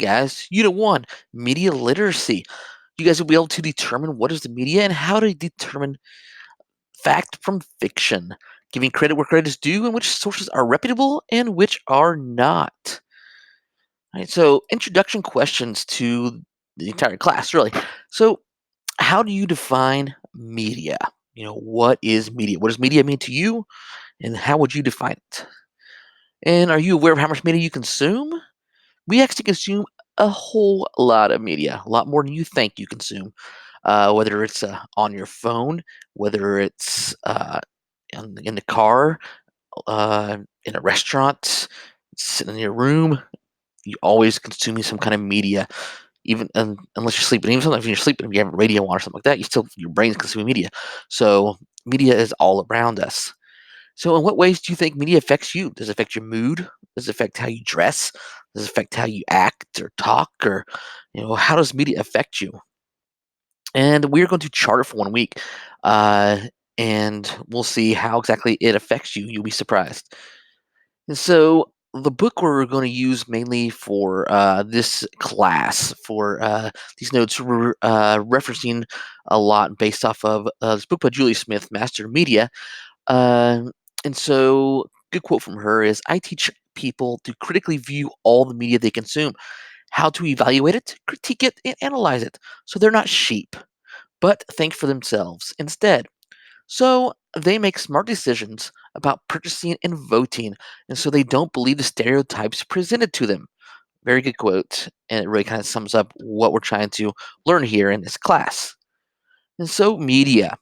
guys, Unit 1, Media Literacy. You guys will be able to determine what is the media and how to determine fact from fiction, giving credit where credit is due and which sources are reputable and which are not. Right, so introduction questions to the entire class, really. So, how do you define media? What is media? What does media mean to you, and how would you define it? And are you aware of how much media you consume? We actually consume a whole lot of media, a lot more than you think you consume. Whether it's on your phone, whether it's in the car, in a restaurant, sitting in your room, you always consuming some kind of media. Even unless you're sleeping, even sometimes when you're sleeping, if you have a radio on or something like that, your brain's consuming media. So media is all around us. So, in what ways do you think media affects you? Does it affect your mood? Does it affect how you dress? Does it affect how you act or talk? Or, how does media affect you? And we're going to chart it for 1 week, uh, and we'll see how exactly it affects you. You'll be surprised. And so, the book we're going to use mainly for this class, for these notes, we're referencing a lot based off of this book by Julie Smith, Master of Media. And so, good quote from her is, I teach people to critically view all the media they consume, how to evaluate it, critique it, and analyze it, so they're not sheep, but think for themselves instead. So they make smart decisions about purchasing and voting, and so they don't believe the stereotypes presented to them. Very good quote, and it really kind of sums up what we're trying to learn here in this class. And so, media.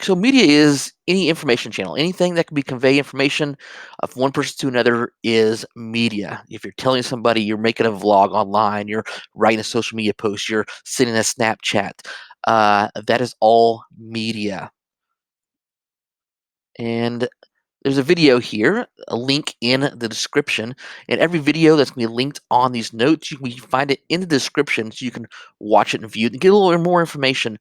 So media is any information channel. Anything that can be convey information of one person to another is media. If you're telling somebody, you're making a vlog online, you're writing a social media post, you're sending a Snapchat, that is all media. And there's a video here, a link in the description. And every video that's going to be linked on these notes, you can find it in the description so you can watch it and view it and get a little more information.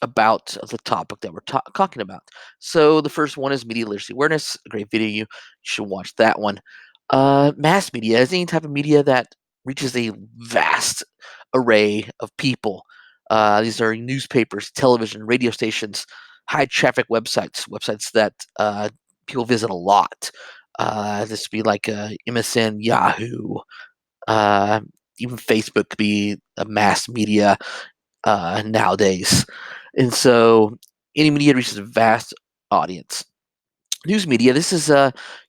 About the topic that we're talking about. So the first one is media literacy awareness. A great video. You should watch that one. Mass media is any type of media that reaches a vast array of people. These are newspapers, television, radio stations, high traffic websites that people visit a lot. This would be like MSN, Yahoo, uh, even Facebook could be a mass media nowadays. And so any media reaches a vast audience. News media, this is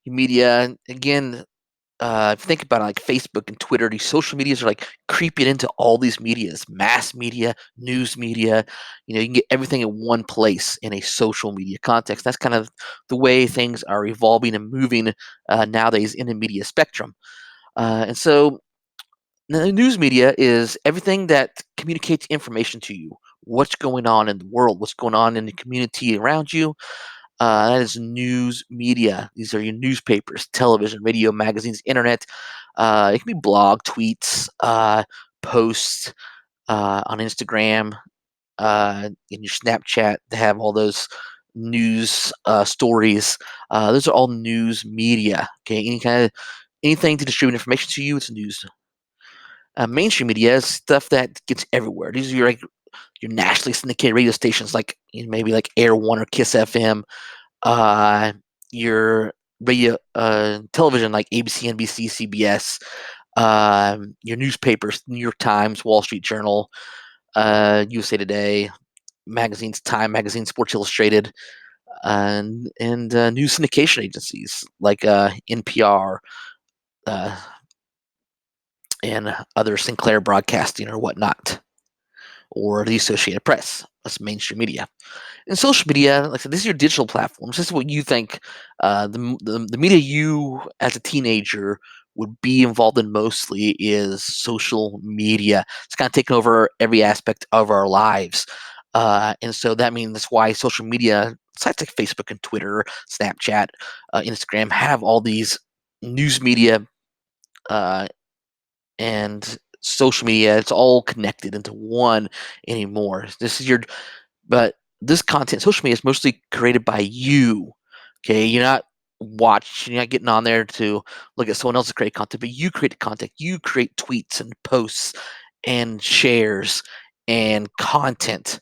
media, again, if you think about it, like Facebook and Twitter, these social medias are like creeping into all these medias, mass media, news media. You can get everything in one place in a social media context. That's kind of the way things are evolving and moving nowadays in the media spectrum. And so the news media is everything that communicates information to you. What's going on in the world? What's going on in the community around you? That is news media. These are your newspapers, television, radio, magazines, internet. It can be blog, tweets, posts on Instagram, in your Snapchat. They have all those news stories. Those are all news media. Okay, anything to distribute information to you, it's news. Mainstream media is stuff that gets everywhere. These are your nationally syndicated radio stations, like maybe like Air One or Kiss FM. Uh, your radio, television, like ABC, NBC, CBS. Your newspapers, New York Times, Wall Street Journal, USA Today, magazines, Time Magazine, Sports Illustrated, and news syndication agencies like NPR. Uh, and other Sinclair Broadcasting or whatnot, or the Associated Press. That's mainstream media. And social media, like I said, this is your digital platforms. This is what you think the media you as a teenager would be involved in mostly is social media. It's kind of taken over every aspect of our lives. And so that means that's why social media sites like Facebook and Twitter, Snapchat, Instagram have all these news media uh, and social media. It's all connected into one anymore. But this content, social media, is mostly created by you. Okay, you're not. watch. You're not getting on there to look at someone else's created content, but you create content. You create tweets and posts and shares and content.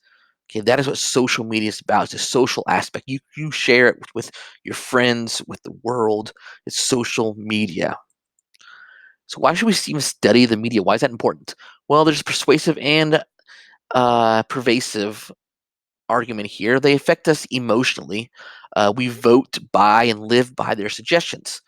Okay, that is what social media is about. It's a social aspect. You share it with your friends, with the world. It's social media. So why should we even study the media? Why is that important? Well, there's persuasive and pervasive argument here. They affect us emotionally. We vote by and live by their suggestions.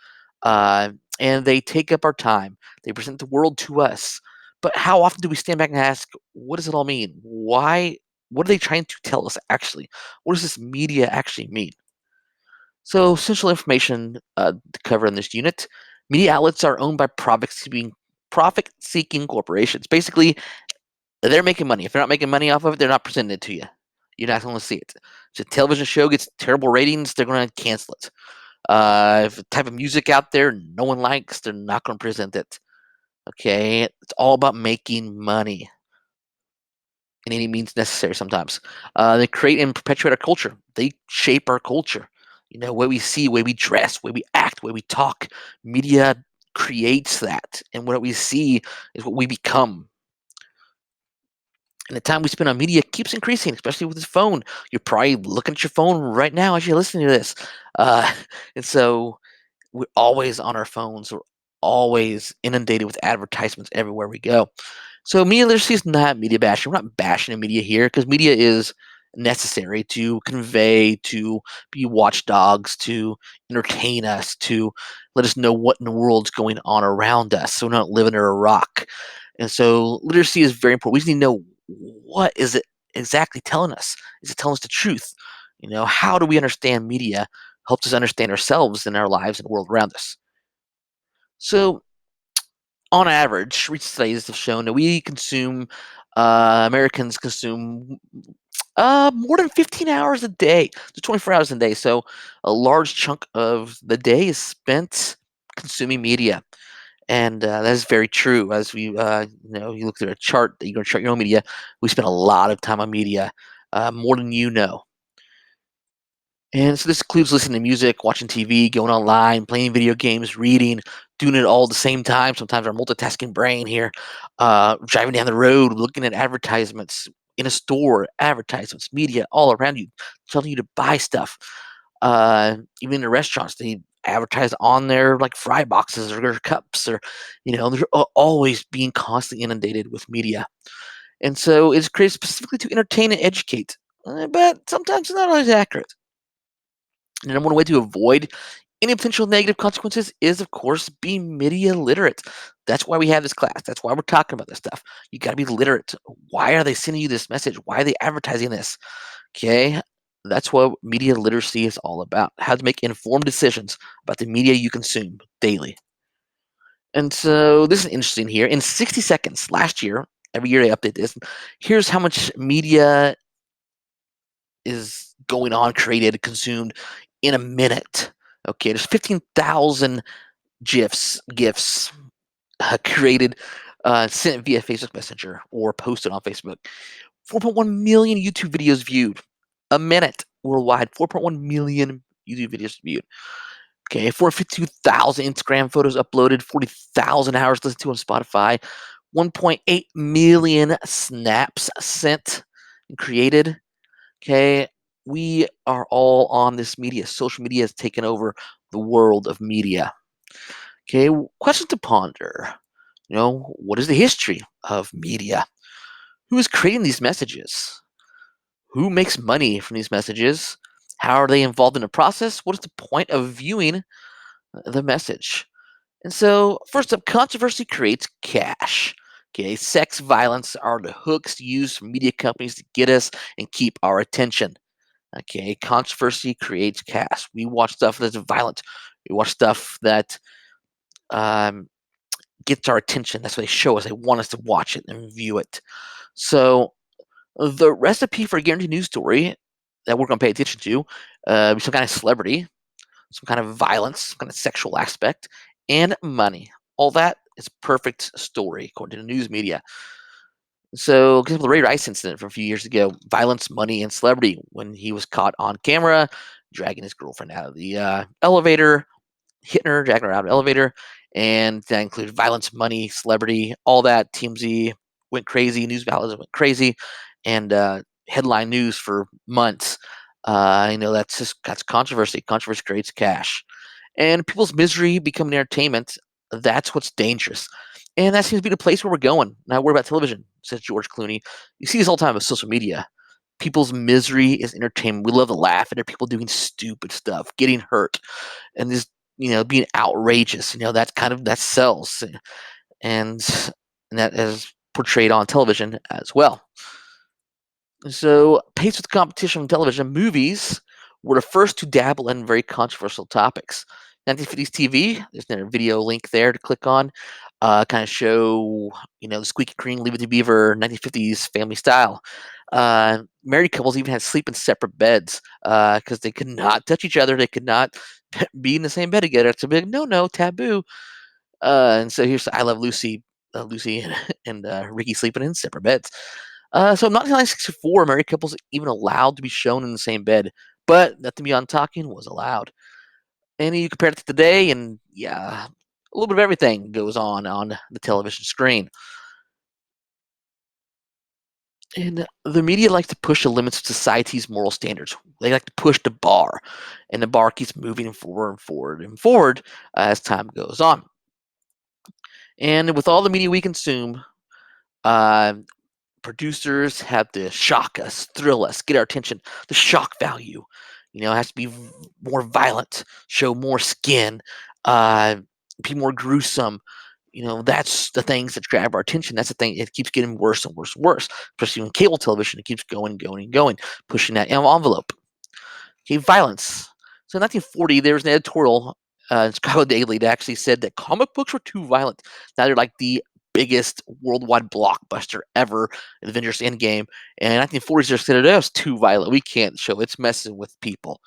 Uh, and they take up our time. They present the world to us. But how often do we stand back and ask, what does it all mean? Why? What are they trying to tell us actually? What does this media actually mean? So, essential information to cover in this unit. Media outlets are owned by profit-seeking corporations. Basically, they're making money. If they're not making money off of it, they're not presenting it to you. You're not going to see it. If a television show gets terrible ratings, they're going to cancel it. If a type of music out there no one likes, they're not going to present it. Okay, it's all about making money in any means necessary. Sometimes they create and perpetuate our culture. They shape our culture. You know, way we see, way we dress, way we act, way we talk. Media creates that, and what we see is what we become. And the time we spend on media keeps increasing, especially with this phone. You're probably looking at your phone right now as you're listening to this. Uh, and so we're always on our phones. We're always inundated with advertisements everywhere we go. So media literacy is not media bashing. We're not bashing the media here because media is necessary to convey, to be watchdogs, to entertain us, to let us know what in the world's going on around us. So we're not living under a rock. And so literacy is very important. We just need to know, what is it exactly telling us? Is it telling us the truth? You know, how do we understand media? Helps us understand ourselves and our lives and the world around us. So on average, recent studies have shown that Americans consume more than 15 hours a day, to 24 hours a day. So a large chunk of the day is spent consuming media. And that is very true. As you look at a chart that you're going to chart your own media, we spend a lot of time on media, more than you know. And so this includes listening to music, watching TV, going online, playing video games, reading, doing it all at the same time. Sometimes our multitasking brain here, driving down the road, looking at advertisements in a store, advertisements, media all around you, telling you to buy stuff. Even in the restaurants, they advertise on their like fry boxes or their cups, or they're always being constantly inundated with media. And so it's created specifically to entertain and educate, but sometimes it's not always accurate. The number one way to avoid any potential negative consequences is, of course, being media literate. That's why we have this class. That's why we're talking about this stuff. You got to be literate. Why are they sending you this message? Why are they advertising this? Okay. That's what media literacy is all about. How to make informed decisions about the media you consume daily. And so this is interesting here. In 60 seconds last year, every year they update this. Here's how much media is going on, created, consumed in a minute. Okay, there's 15,000 GIFs created, sent via Facebook Messenger or posted on Facebook. 4.1 million YouTube videos viewed a minute worldwide. 4.1 million YouTube videos viewed. Okay, 452,000 Instagram photos uploaded. 40,000 hours listened to on Spotify. 1.8 million snaps sent and created. Okay, we are all on this media. Social media has taken over the world of media. Okay, question to ponder. What is the history of media? Who is creating these messages? Who makes money from these messages? How are they involved in the process? What is the point of viewing the message? And so, first up, controversy creates cash. Okay, sex, violence are the hooks used for media companies to get us and keep our attention. Okay, controversy creates cash. We watch stuff that's violent. We watch stuff that um, gets our attention. That's what they show us. They want us to watch it and view it. So the recipe for a guaranteed news story that we're going to pay attention to, some kind of celebrity, some kind of violence, some kind of sexual aspect, and money. All that is perfect story according to the news media. So, example, the Ray Rice incident from a few years ago, violence, money, and celebrity. When he was caught on camera, dragging his girlfriend out of the elevator, hitting her, dragging her out of the elevator, and that included violence, money, celebrity, all that. TMZ went crazy, news outlets went crazy, and headline news for months. That's controversy. Controversy creates cash, and people's misery becoming entertainment. That's what's dangerous, and that seems to be the place where we're going. Now, what about television? Says George Clooney. You see this all the time with social media. People's misery is entertainment. We love to laugh at people doing stupid stuff, getting hurt, and just being outrageous. That sells, and that is portrayed on television as well. So, paced with competition from television, movies were the first to dabble in very controversial topics. 1950s TV, there's a video link there to click on. Kind of show, the squeaky clean, Leave It to Beaver, 1950s family style. Married couples even had sleep in separate beds because they could not touch each other. They could not be in the same bed together. It's a big no, taboo. And so here's I Love Lucy, Lucy and Ricky sleeping in separate beds. So in 1964, married couples even allowed to be shown in the same bed, but nothing beyond talking was allowed. And you compare it to today, and yeah, a little bit of everything goes on the television screen. And the media likes to push the limits of society's moral standards. They like to push the bar, and the bar keeps moving forward and forward and forward as time goes on. And with all the media we consume, uh, producers have to shock us, thrill us, get our attention. The shock value, it has to be more violent, show more skin, uh, be more gruesome. That's the things that grab our attention. That's the thing. It keeps getting worse and worse and worse. Especially on cable television, it keeps going, going, and going, pushing that envelope. Okay, violence. So in 1940, there was an editorial in Chicago Daily that actually said that comic books were too violent. Now they're like the biggest worldwide blockbuster ever, Avengers Endgame. And in 1940s, they said it was too violent. We can't show it's messing with people.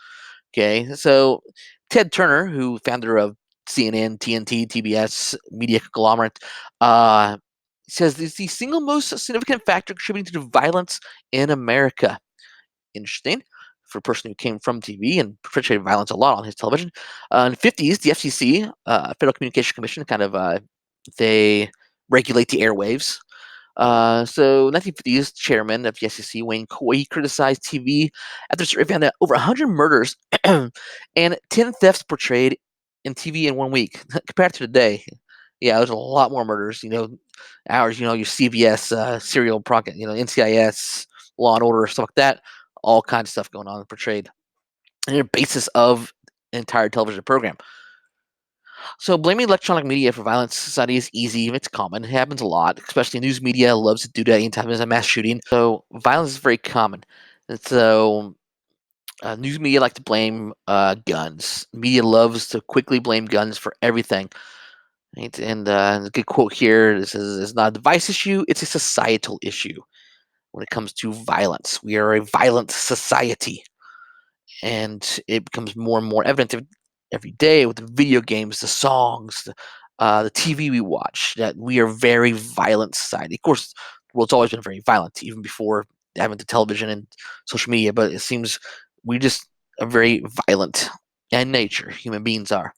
Okay, so Ted Turner, who founder of CNN, TNT, TBS, media conglomerate, uh, says this is the single most significant factor contributing to the violence in America. Interesting for a person who came from TV and perpetrated violence a lot on his television. In the 50s, the FCC, Federal Communication Commission, they regulate the airwaves. So 1950s chairman of the FCC, Wayne Coy, criticized TV after survey found that over 100 murders and 10 thefts portrayed in TV in 1 week compared to today. Yeah, there's a lot more murders. Hours. Your CBS serial program. NCIS, Law and Order, stuff like that. All kinds of stuff going on portrayed. And the basis of an entire television program. So blaming electronic media for violence in society is easy. It's common. It happens a lot, especially news media loves to do that anytime there's a mass shooting. So violence is very common. And so news media like to blame guns. Media loves to quickly blame guns for everything. Right? And a good quote here, this is it's not a device issue, it's a societal issue when it comes to violence. We are a violent society. And it becomes more and more evident every day with the video games, the songs, the TV we watch, that we are a very violent society. Of course, the world's always been very violent, even before having the television and social media. But it seems we just are very violent in nature. Human beings are.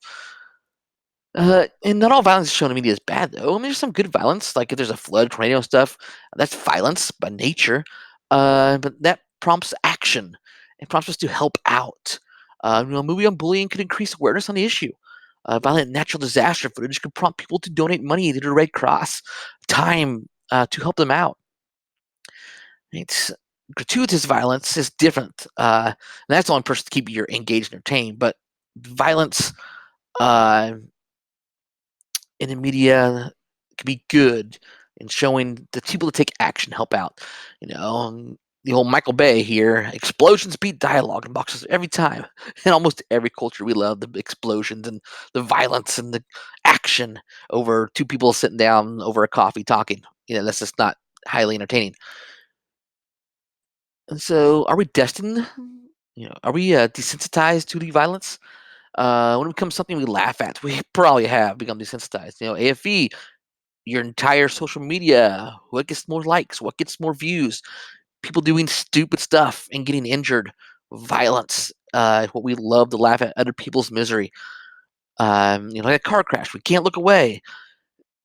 And not all violence shown in media is bad, though. I mean, there's some good violence, like if there's a flood, tornado, and stuff. That's violence by nature, but that prompts action. It prompts us to help out. A movie on bullying could increase awareness on the issue. Violent natural disaster footage could prompt people to donate money to the Red Cross, time to help them out. It's gratuitous violence is different. And that's the only person to keep you engaged and entertained. But violence uh, in the media can be good in showing the people to take action, help out. The whole Michael Bay here, explosions beat dialogue in boxes every time. In almost every culture, we love the explosions and the violence and the action over two people sitting down over a coffee talking. That's just not highly entertaining. And so, are we destined? Are we desensitized to the violence? When it becomes something we laugh at, we probably have become desensitized. AFE, your entire social media, what gets more likes, what gets more views, people doing stupid stuff and getting injured, violence. what we love to laugh at other people's misery. Like a car crash, we can't look away,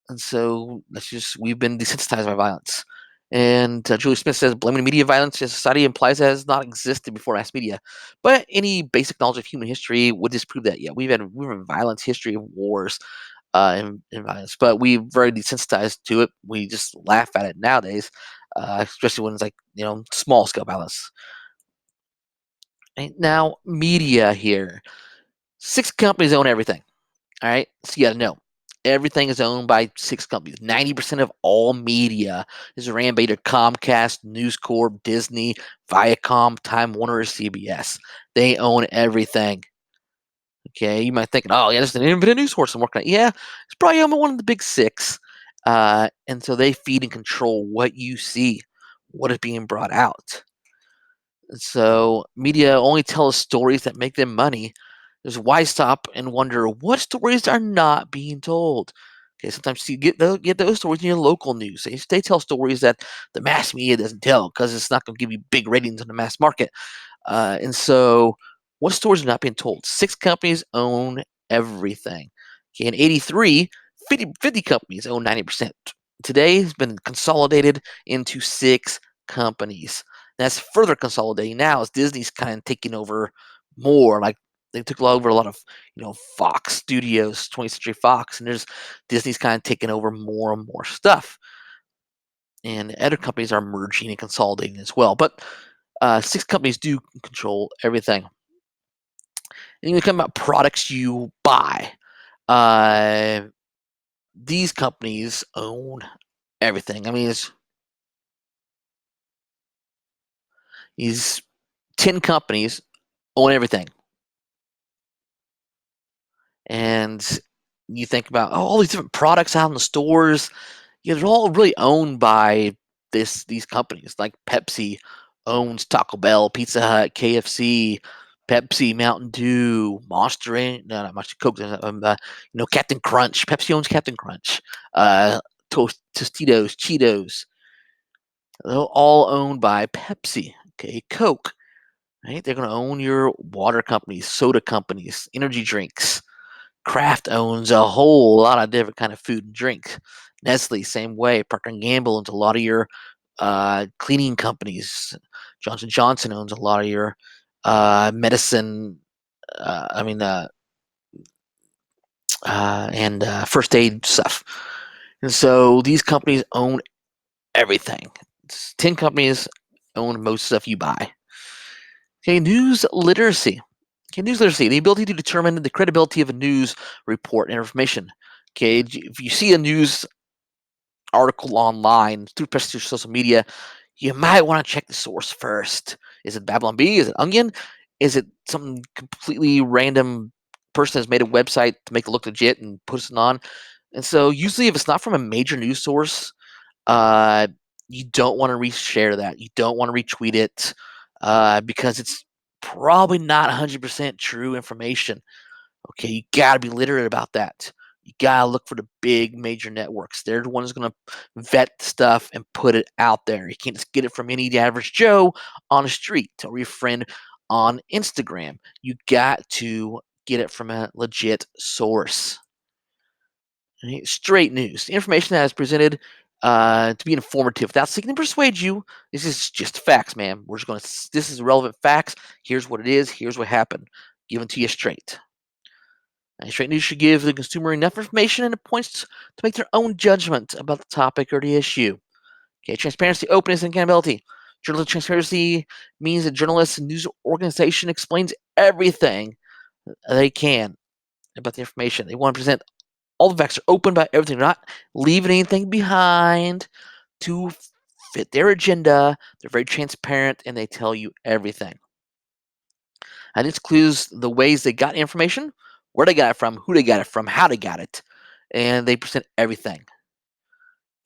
and so that's just we've been desensitized by violence. And Julie Smith says blaming media violence in society implies it has not existed before mass media. But any basic knowledge of human history would disprove that. Yeah, we've had violence, history of wars, and violence, but we're very desensitized to it. We just laugh at it nowadays, especially when it's like small scale violence. Right? Now, media here. Six companies own everything. All right, so you got to know everything is owned by six companies. 90% of all media is ran by either Comcast, News Corp, Disney, Viacom, Time Warner, or CBS. They own everything. Okay, you might think, oh yeah, this is an independent news source I'm working at. Yeah, it's probably one of the big six, and so they feed and control what you see, what is being brought out. So media only tells stories that make them money. There's why stop and wonder what stories are not being told. Okay, sometimes you get those stories in your local news. They tell stories that the mass media doesn't tell because it's not going to give you big ratings on the mass market. And so, what stories are not being told? Six companies own everything. Okay, in 83, 50 companies own 90%. Today has been consolidated into six companies. That's further consolidating now as Disney's kind of taking over more. Like they took over a lot of, Fox Studios, 20th Century Fox, and there's Disney's kind of taking over more and more stuff. And other companies are merging and consolidating as well. But six companies do control everything. And you come about products you buy. Uh, these companies own everything. I mean, it's these 10 companies own everything. And you think about all these different products out in the stores. Yeah, they're all really owned by these companies. Like Pepsi owns Taco Bell, Pizza Hut, KFC, Pepsi, Mountain Dew, Monster Inc. No, not Monster Coke. Captain Crunch. Pepsi owns Captain Crunch. Tostitos, Cheetos. They're all owned by Pepsi. Okay, Coke. Right? They're going to own your water companies, soda companies, energy drinks. Kraft owns a whole lot of different kind of food and drink. Nestle, same way. Procter and Gamble owns a lot of your cleaning companies. Johnson owns a lot of your medicine. I mean, and first aid stuff. And so these companies own everything. 10 companies own most stuff you buy. Okay, news literacy. Okay, news literacy, the ability to determine the credibility of a news report and information. Okay, if you see a news article online through social media, you might want to check the source first. Is it Babylon Bee? Is it Onion? Is it some completely random person has made a website to make it look legit and puts it on? And so usually if it's not from a major news source, uh, you don't want to reshare that. You don't want to retweet it because it's probably not 100% true information. Okay, you got to be literate about that. You got to look for the big major networks. They're the ones going to vet stuff and put it out there. You can't just get it from any average Joe on the street or your friend on Instagram. You got to get it from a legit source. Right? Straight news. The information that is presented to be informative without seeking to persuade you. This is just facts, man. We're just going to, this is relevant facts. Here's what it is. Here's what happened. Given to you straight. Straight news should give the consumer enough information and points to make their own judgment about the topic or the issue. Okay, transparency, openness, and accountability. Journalistic transparency means that journalists and news organization explains everything they can about the information. They want to present all the facts are open about everything. They're not leaving anything behind to fit their agenda. They're very transparent and they tell you everything. And this includes the ways they got information, where they got it from, who they got it from, how they got it, and they present everything.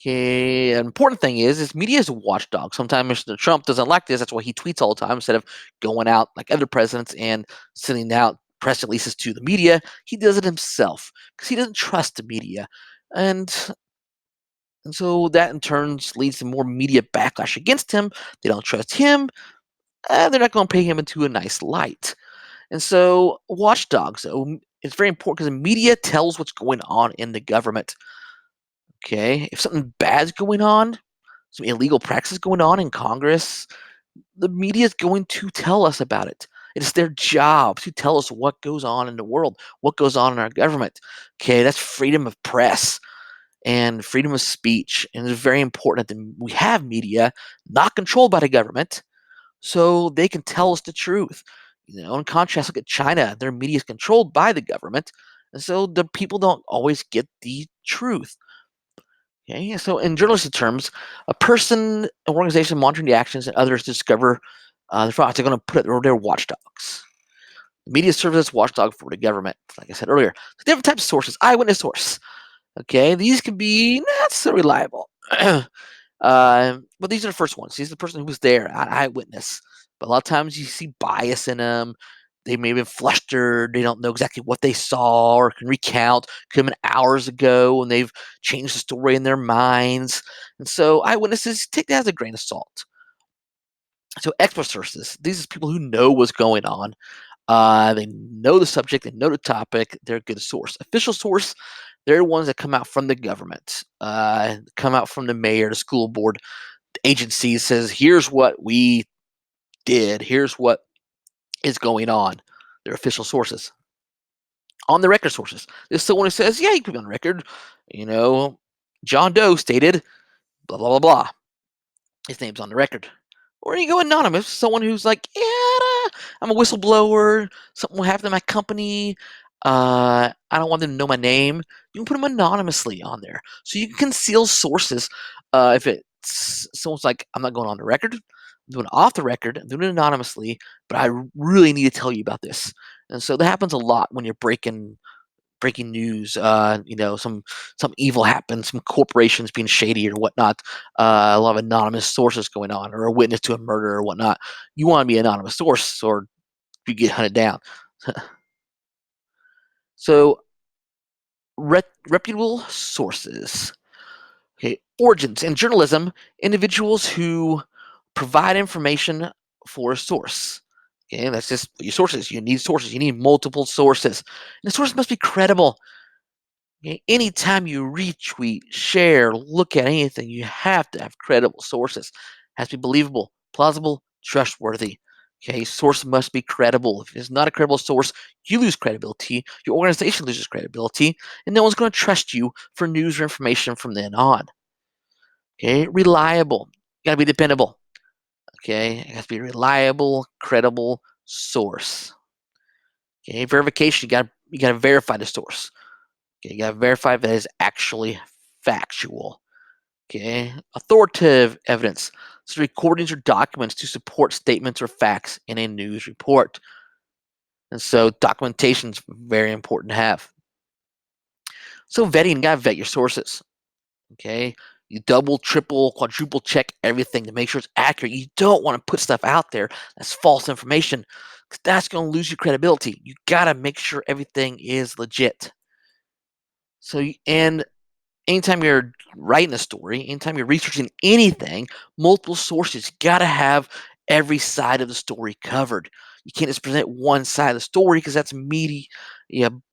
Okay, an important thing is media is a watchdog. Sometimes Mr. Trump doesn't like this. That's why he tweets all the time instead of going out like other presidents and sending out press releases to the media. He does it himself because he doesn't trust the media, and and so that in turn leads to more media backlash against him. They don't trust him. They're not going to pay him into a nice light. And so, watchdogs, though, it's very important because the media tells what's going on in the government. Okay, if something bad's going on, some illegal practices going on in Congress, the media is going to tell us about it. It is their job to tell us what goes on in the world, what goes on in our government. Okay, that's freedom of press and freedom of speech, and it's very important that we have media not controlled by the government, so they can tell us the truth. In contrast, look at China; their media is controlled by the government, and so the people don't always get the truth. Okay, so in journalistic terms, a person, an organization monitoring the actions and others to discover the frauds, they're going to put their watchdogs. The media serves as watchdog for the government, like I said earlier. So different types of sources. Eyewitness source. Okay, these can be not so reliable. But these are the first ones. These are the person who was there, an eyewitness. But a lot of times you see bias in them. They may have been flustered. They don't know exactly what they saw or can recount. Could have been hours ago, and they've changed the story in their minds. And so eyewitnesses take that as a grain of salt. So expert sources. These are people who know what's going on. They know the subject. They know the topic. They're a good source. Official source. They're the ones that come out from the government, come out from the mayor, the school board, agency says, here's what we did, here's what is going on. They're official sources. On the record sources, there's someone who says, yeah, you can be on record. You know, John Doe stated, blah, blah, blah, blah. His name's on the record. Or you go anonymous, someone who's like, yeah, I'm a whistleblower, something will happen to my company. I don't want them to know my name. You can put them anonymously on there. So you can conceal sources. If it's someone's like, I'm not going on the record, I'm doing it off the record, I'm doing it anonymously, but I really need to tell you about this. And so that happens a lot when you're breaking news. Some evil happens, some corporations being shady or whatnot. A lot of anonymous sources going on, or a witness to a murder or whatnot. You want to be an anonymous source, or you get hunted down. So, reputable sources. Okay, origins in journalism: individuals who provide information for a source. Okay, that's just your sources. You need sources. You need multiple sources. And the source must be credible. Okay, anytime you retweet, share, look at anything, you have to have credible sources. It has to be believable, plausible, trustworthy. Okay, source must be credible. If it's not a credible source, you lose credibility, your organization loses credibility, and no one's going to trust you for news or information from then on. Okay, reliable. You gotta be dependable. Okay, it has to be a reliable, credible source. Okay, verification. You gotta verify the source. Okay, you gotta verify that it's actually factual. Okay, authoritative evidence. So recordings or documents to support statements or facts in a news report. And so documentation is very important to have. So vetting, you gotta vet your sources. Okay, you double, triple, quadruple check everything to make sure it's accurate. You don't want to put stuff out there that's false information, because that's going to lose your credibility. You gotta make sure everything is legit. And anytime you're writing a story, anytime you're researching anything, multiple sources, gotta have every side of the story covered. You can't just present one side of the story, because that's media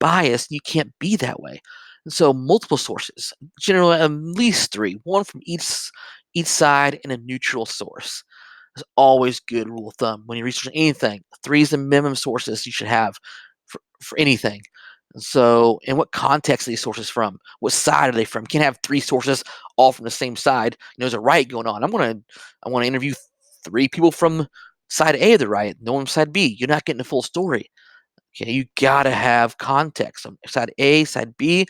bias. You can't be that way. And so multiple sources, generally at least three, one from each side and a neutral source. Is always good rule of thumb when you're researching anything. Three is the minimum sources you should have for anything. So, and what context are these sources from? What side are they from? You can't have three sources all from the same side. There's a riot going on. I want to interview three people from side A of the riot, no one from side B. You're not getting the full story. Okay, you gotta have context on side A, side B,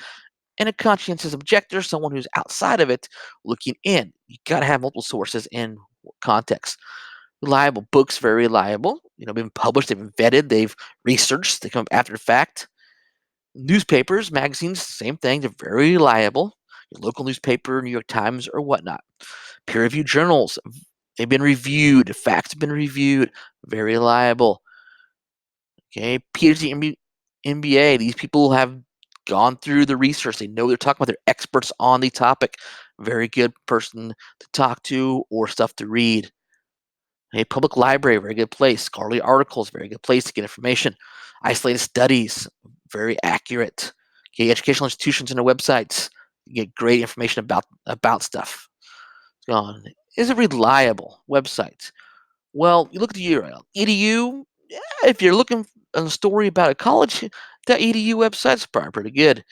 and a conscientious objector, someone who's outside of it looking in. You gotta have multiple sources in context. Reliable books, very reliable. Been published, they've been vetted, they've researched, they come up after the fact. Newspapers, magazines, same thing. They're very reliable. Your local newspaper, New York Times, or whatnot. Peer-reviewed journals, they've been reviewed. Facts have been reviewed. Very reliable. Okay, PhD, MBA. These people have gone through the research. They know what they're talking about. They're experts on the topic. Very good person to talk to or stuff to read. A public library, very good place. Scholarly articles, very good place to get information. Isolated studies, very accurate. Okay, educational institutions and their websites, you get great information about stuff. On. Is it reliable? Websites. Well, you look at the URL. EDU, yeah, if you're looking on a story about a college, the EDU website's probably pretty good.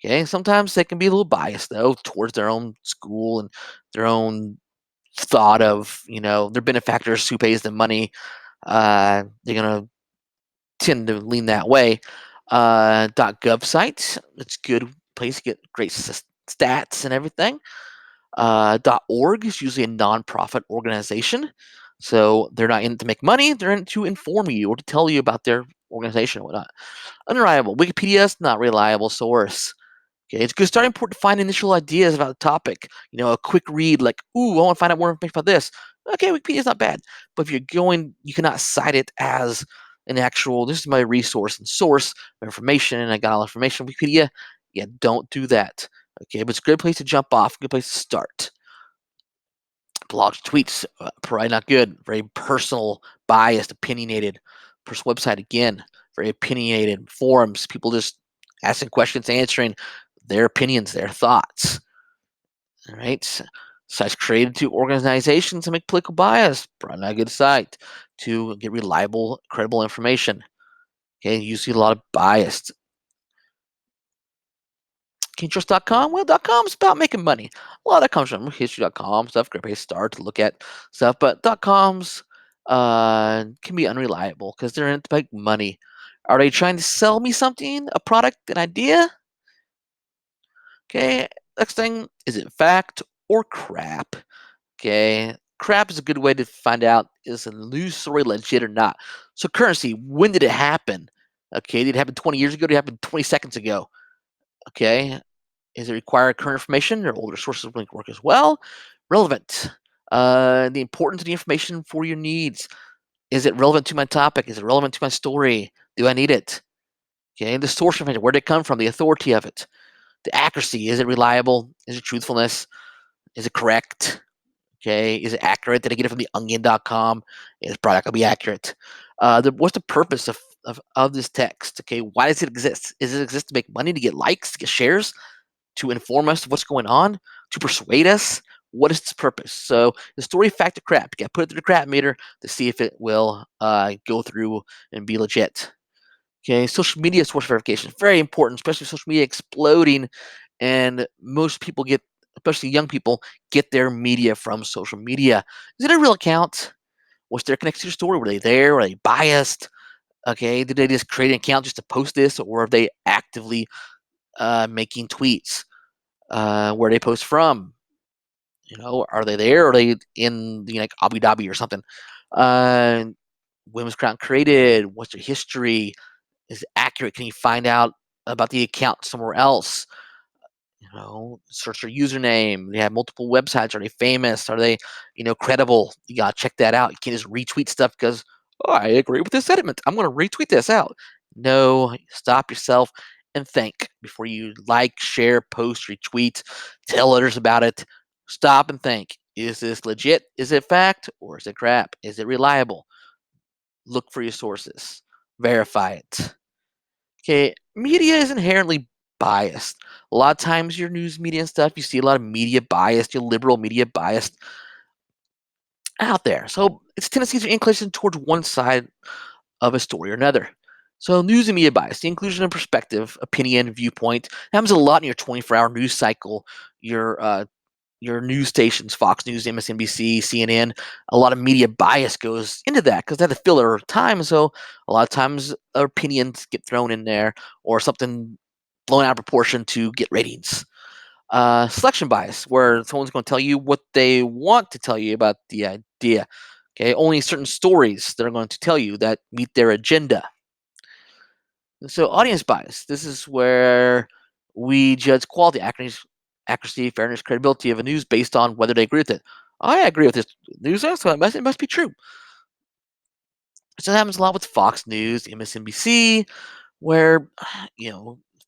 Okay, sometimes they can be a little biased though towards their own school and their own thought of their benefactors who pays them money. They're gonna tend to lean that way. .gov sites, it's a good place to get great stats and everything. .org is usually a nonprofit organization, so they're not in it to make money. They're in it to inform you or to tell you about their organization and whatnot. Unreliable. Wikipedia is not a reliable source. Okay, it's a good starting point to find initial ideas about the topic. A quick read like, "Ooh, I want to find out more information about this." Okay, Wikipedia is not bad, but if you're going, you cannot cite it as an actual. This is my resource and source of information, and I got all information from Wikipedia. Yeah, don't do that. Okay, but it's a good place to jump off. Good place to start. Blogs, tweets, probably not good. Very personal, biased, opinionated. Personal website again, very opinionated. Forums, people just asking questions, answering their opinions, their thoughts. All right. Sites created to organizations to make political bias. Probably not a good site to get reliable, credible information. Okay, you see a lot of bias. Can you trust.com? Well, .com is about making money. A lot of that comes from history.com stuff, great place to start to look at stuff, but .coms can be unreliable because they're in it to make money. Are they trying to sell me something, a product, an idea? Okay, next thing, is it fact or crap? Okay, crap is a good way to find out is a news story legit or not. So currency, when did it happen? Okay, did it happen 20 years ago? Did it happen 20 seconds ago? Okay, is it require current information or older sources will work as well? Relevant. The importance of the information for your needs. Is it relevant to my topic? Is it relevant to my story? Do I need it? Okay, the source information, where did it come from? The authority of it. The accuracy, is it reliable? Is it truthfulness? Is it correct? Okay, is it accurate? Did I get it from the onion.com? It's probably not going to be accurate. What's the purpose of this text? Okay, why does it exist? Does it exist to make money, to get likes, to get shares? To inform us of what's going on, to persuade us. What is its purpose? So the story, fact, or crap. You got to put it through the crap meter to see if it will go through and be legit. Okay, social media source verification, very important, especially social media exploding, and most people get, especially young people, get their media from social media. Is it a real account? Was there connection to your story? Were they there? Were they biased? Okay, did they just create an account just to post this, or are they actively making tweets? Where they post from. Are they there? Or are they in like Abu Dhabi or something? Uh, when was Crown created? What's their history? Is it accurate? Can you find out about the account somewhere else? Search their username. They have multiple websites. Are they famous? Are they, credible? You gotta check that out. You can't just retweet stuff because, oh, I agree with this sentiment. I'm gonna retweet this out. No, stop yourself and think before you like, share, post, retweet, tell others about it. Stop and think. Is this legit? Is it fact or is it crap? Is it reliable? Look for your sources. Verify it. Okay, media is inherently biased. A lot of times, your news media and stuff, you see a lot of media bias, your liberal media biased out there. So its tendencies are inclination towards one side of a story or another. So news and media bias, the inclusion of perspective, opinion, viewpoint happens a lot in your 24-hour news cycle. Your news stations, Fox News, MSNBC, CNN, a lot of media bias goes into that because they have to fill their time. So a lot of times opinions get thrown in there or something blown out of proportion to get ratings. Selection bias, where someone's going to tell you what they want to tell you about the idea. Okay, only certain stories they're going to tell you that meet their agenda. So audience bias, this is where we judge quality, accuracy, fairness, credibility of a news based on whether they agree with it. I agree with this news, so it must be true. So that happens a lot with Fox News, MSNBC, where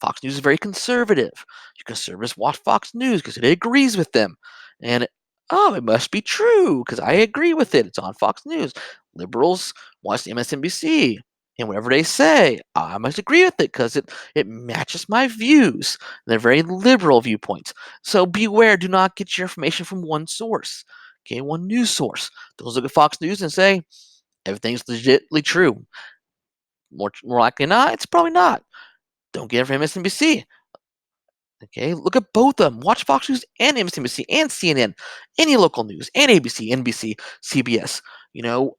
Fox News is very conservative. Conservatives watch Fox News because it agrees with them, and Oh, it must be true because I agree with it. It's on Fox News. Liberals watch the MSNBC. And whatever they say, I must agree with it because it matches my views. They're very liberal viewpoints. So beware, do not get your information from one source. Okay, one news source. Don't look at Fox News and say everything's legitimately true. More likely than not, it's probably not. Don't get it from MSNBC. Okay, look at both of them. Watch Fox News and MSNBC and CNN, any local news, and ABC, NBC, CBS.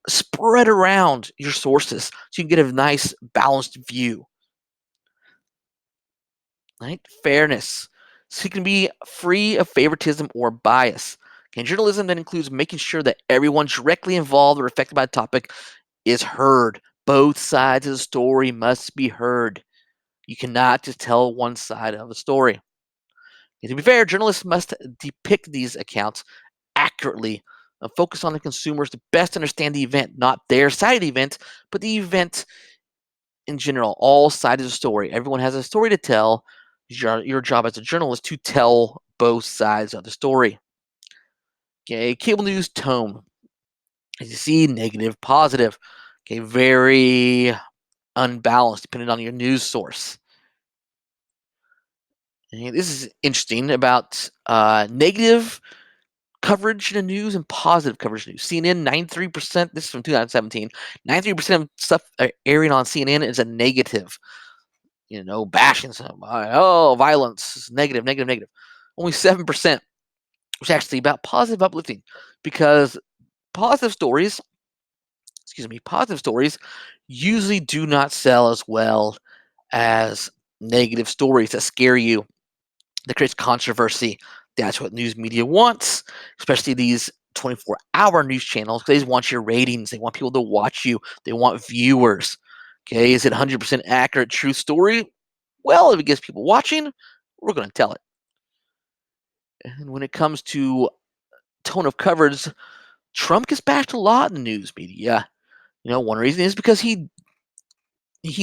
Spread around your sources so you can get a nice balanced view. Right? Fairness. So you can be free of favoritism or bias. Okay, journalism that includes making sure that everyone directly involved or affected by the topic is heard. Both sides of the story must be heard. You cannot just tell one side of a story. And to be fair, journalists must depict these accounts accurately and focus on the consumers to best understand the event, not their side of the event, but the event in general, all sides of the story. Everyone has a story to tell. Your job as a journalist to tell both sides of the story. Okay, cable news tone. As you see, negative, positive. Okay, very unbalanced depending on your news source. Okay, this is interesting about negative coverage in the news and positive coverage in the news. CNN, 93%, this is from 2017, 93% of stuff airing on CNN is a negative, bashing somebody. Oh, violence, negative, negative, negative. Only 7% was actually about positive uplifting because positive stories, positive stories usually do not sell as well as negative stories that scare you, that creates controversy. That's what news media wants, especially these 24-hour news channels. They want your ratings. They want people to watch you. They want viewers. Okay, is it 100% accurate, true story? Well, if it gets people watching, we're going to tell it. And when it comes to tone of coverage, Trump gets bashed a lot in the news media. One reason is because he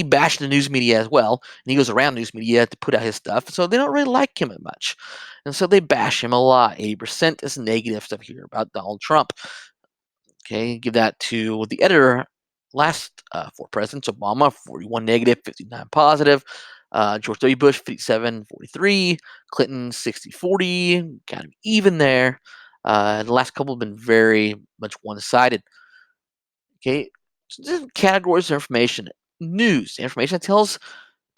bashed the news media as well, and he goes around news media to put out his stuff, so they don't really like him much, and so they bash him a lot. 80% is negative stuff here about Donald Trump. Okay, give that to the editor. Last 4 presidents: Obama 41 negative, 59 positive. George W. Bush 57-43, Clinton 60-40, kind of even there. The last couple have been very much one-sided. Okay, so just categories of information. News, information that tells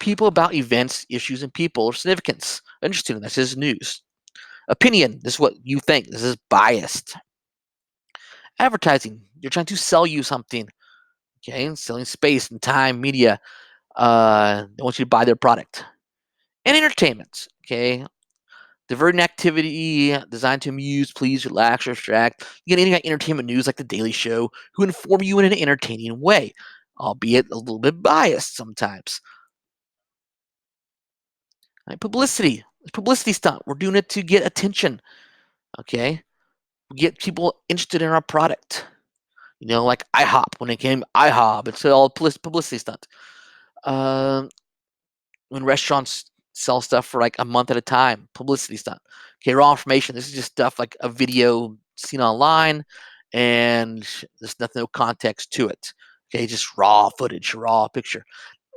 people about events, issues, and people of significance. Interesting. This is news. Opinion. This is what you think. This is biased. Advertising. You're trying to sell you something. Okay, selling space and time, media. They want you to buy their product. And entertainment. Okay, diverting activity designed to amuse, please, relax, or distract. You get any kind of entertainment news like The Daily Show, who inform you in an entertaining way, albeit a little bit biased sometimes. Right? Publicity. Publicity stunt. We're doing it to get attention. Okay. Get people interested in our product. Like IHOP. When it came IHOP, it's all publicity stunt. Um, when restaurants sell stuff for like a month at a time, publicity stunt. Okay, raw information. This is just stuff like a video seen online, and there's nothing, no context to it. Okay, just raw footage, raw picture.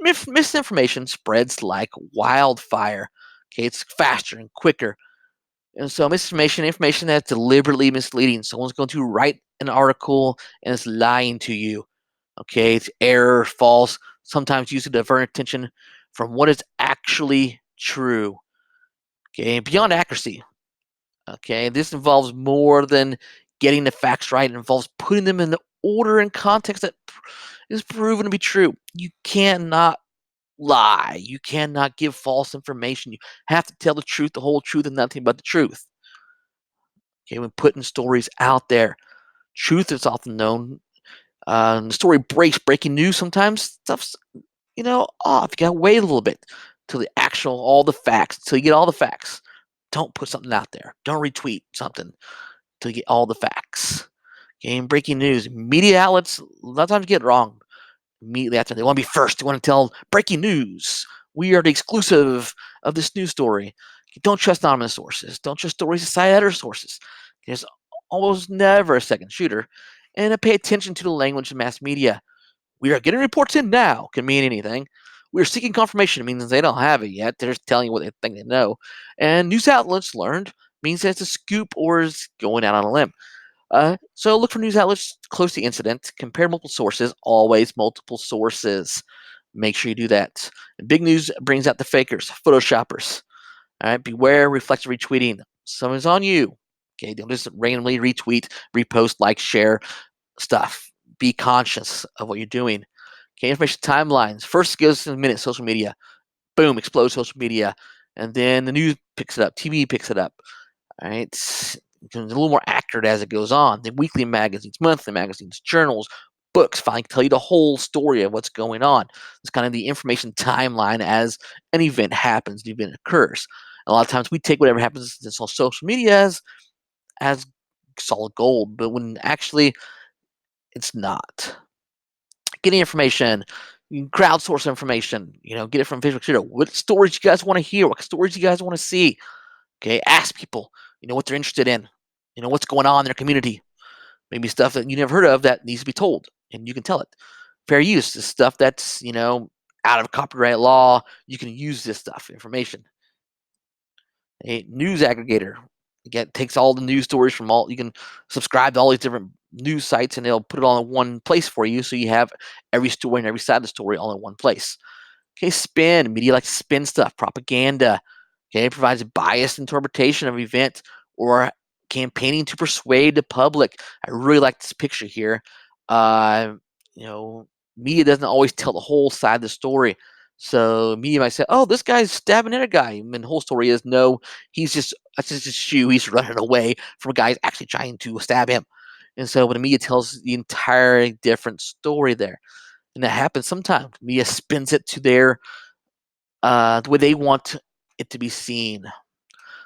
Misinformation spreads like wildfire. Okay, it's faster and quicker. And so misinformation, information that's deliberately misleading. Someone's going to write an article and it's lying to you. Okay, it's error, false, sometimes used to divert attention from what is actually true. Okay, beyond accuracy. Okay, this involves more than getting the facts right. It involves putting them in the order and context that is proven to be true. You cannot lie. You cannot give false information. You have to tell the truth, the whole truth, and nothing but the truth. Okay, when putting stories out there, truth is often known. The story breaking news. Sometimes stuff's off. You gotta wait a little bit till the actual all the facts. Till you get all the facts. Don't put something out there. Don't retweet something till you get all the facts. Okay, and breaking news. Media outlets a lot of times get it wrong. Immediately after they want to be first, they want to tell breaking news. We are the exclusive of this news story. Don't trust anonymous sources. Don't trust stories cited other sources. There's almost never a second shooter. And pay attention to the language in mass media. We are getting reports in now can mean anything. We're seeking confirmation means they don't have it yet. They're just telling you what they think they know. And news outlets learned means that it's a scoop or is going out on a limb. So look for news outlets close to the incident. Compare multiple sources. Always multiple sources. Make sure you do that. And big news brings out the fakers, photoshoppers. All right, beware reflexive retweeting. Someone's on you. Okay, don't just randomly retweet, repost, like, share stuff. Be conscious of what you're doing. Okay, information timelines. First goes in a minute, social media. Boom, explodes social media. And then the news picks it up, TV picks it up. All right, it's a little more accurate as it goes on. The weekly magazines, monthly magazines, journals, books finally tell you the whole story of what's going on. It's kind of the information timeline as an event happens, the event occurs. A lot of times we take whatever happens on social media as solid gold, but when actually it's not. Getting information, you crowdsource information, get it from Facebook Studio. What stories you guys want to hear? What stories you guys want to see? Okay, ask people, what they're interested in, what's going on in their community. Maybe stuff that you never heard of that needs to be told, and you can tell it. Fair use is stuff that's, out of copyright law. You can use this stuff, information. A news aggregator. Again, takes all the news stories from all. You can subscribe to all these different news sites, and they'll put it all in one place for you, so you have every story and every side of the story all in one place. Okay, spin. Media likes to spin stuff. Propaganda. Okay, it provides a biased interpretation of event or campaigning to persuade the public. I really like this picture here. Uh, you know, Media doesn't always tell the whole side of the story. So media might say, "Oh, this guy's stabbing another guy," and the whole story is, "No, that's just his shoe. He's running away from a guy who's actually trying to stab him." And so, when the media tells the entirely different story there, and that happens sometimes. Media spins it to their the way they want it to be seen.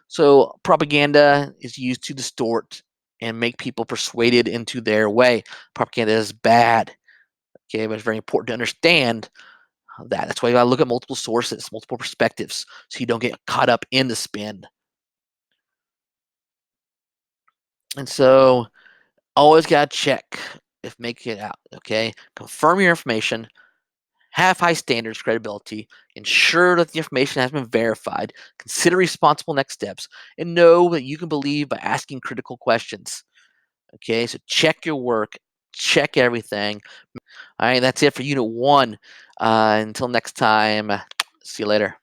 So propaganda is used to distort and make people persuaded into their way. Propaganda is bad. Okay, but it's very important to understand that. That's why you gotta look at multiple sources, multiple perspectives, so you don't get caught up in the spin. And so always gotta check if make it out. Okay, confirm your information. Have high standards, credibility, ensure that the information has been verified, consider responsible next steps, and know that you can believe by asking critical questions. Okay, so check your work, check everything. All right, that's it for Unit 1. Until next time, see you later.